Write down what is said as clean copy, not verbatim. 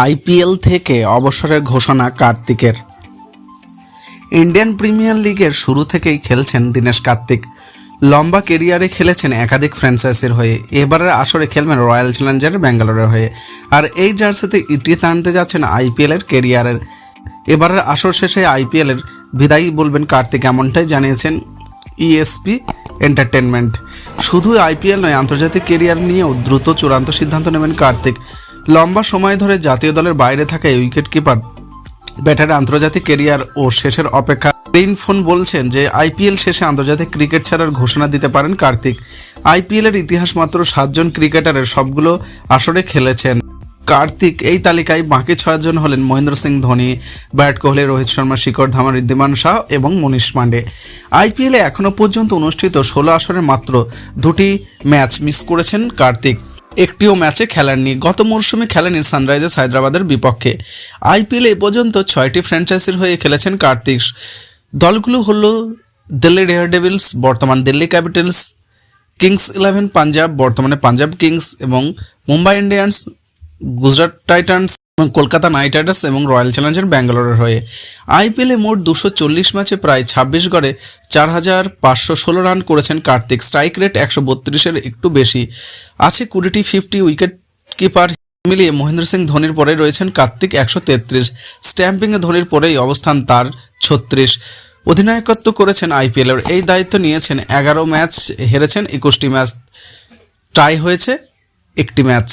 IPL থেকে অবসরের ঘোষণা কার্তিকের। ইন্ডিয়ান প্রিমিয়ার লিগের শুরু থেকেই খেলছেন দীনেশ কার্তিক। লম্বা কেরিয়ারে খেলেছেন একাধিক ফ্র্যাঞ্চাইজির হয়ে। এবারের আসরে খেলবেন রয়্যাল চ্যালেঞ্জার্স ব্যাঙ্গালোরের হয়ে। আর এই জার্সিতে ইতি টানতে যাচ্ছেন আইপিএলের কেরিয়ারের। এবারের আসর শেষে আইপিএলের বিদায়ী বলবেন কার্তিক, এমনটাই জানিয়েছেন ইএসপি এন্টারটেনমেন্ট। শুধু আইপিএল নয়, আন্তর্জাতিক কেরিয়ার নিয়েও দ্রুত চূড়ান্ত সিদ্ধান্ত নেবেন কার্তিক। লম্বা সময় ধরে জাতীয় দলের বাইরে থাকা উইকেট কিপার ব্যাটারের আন্তর্জাতিক কেরিয়ার ও শেষের অপেক্ষা। ফোন বলছেন যে আইপিএল শেষে আন্তর্জাতিক ক্রিকেট ছাড়ার ঘোষণা দিতে পারেন কার্তিক। আইপিএলের ইতিহাস মাত্র 7 জন ক্রিকেটারের সবগুলো আসরে খেলেছেন কার্তিক। এই তালিকায় বাকি 6 জন হলেন মহেন্দ্র সিং ধোনি, বিরাট কোহলি, রোহিত শর্মা, শিখর ধাওয়ান, ঋদ্ধিমান শাহ এবং মনীষ পান্ডে। আইপিএলে এখনও পর্যন্ত অনুষ্ঠিত 16 আসরের মাত্র 2টি ম্যাচ মিস করেছেন কার্তিক। একটিও ম্যাচে খেলেননি। গত মরশুমে খেলেনি সানরাইজার্স হায়দ্রাবাদের বিপক্ষে। আইপিএলে এ পর্যন্ত 6টি ফ্র্যাঞ্চাইজির হয়ে খেলেছেন কার্তিক। দলগুলো হলো দিল্লি ডেয়ারডেভিলস, বর্তমান দিল্লি ক্যাপিটালস, কিংস 11 পাঞ্জাব, বর্তমানে পাঞ্জাব কিংস, এবং মুম্বাই ইন্ডিয়ান্স, গুজরাট টাইটান্স এবং কলকাতা নাইট রাইডার্স এবং রয়্যাল চ্যালেঞ্জার্স ব্যাঙ্গালোরের হয়ে। আইপিএলে মোট 240 ম্যাচে প্রায় 26 গড়ে 4,516 রান করেছেন কার্তিক। স্ট্রাইক রেট 132-এর একটু বেশি। আছে 20টি 50 উইকেট কিপার মিলিয়ে মহেন্দ্র সিং ধোনির পরে রয়েছেন কার্তিক 133। স্ট্যাম্পিংয়ে ধোনির পরেই অবস্থান তার 36। অধিনায়কত্ব করেছেন আইপিএলের। এই দায়িত্ব নিয়েছেন 11 ম্যাচ, হেরেছেন 21টি ম্যাচ, টাই হয়েছে 1টি ম্যাচ।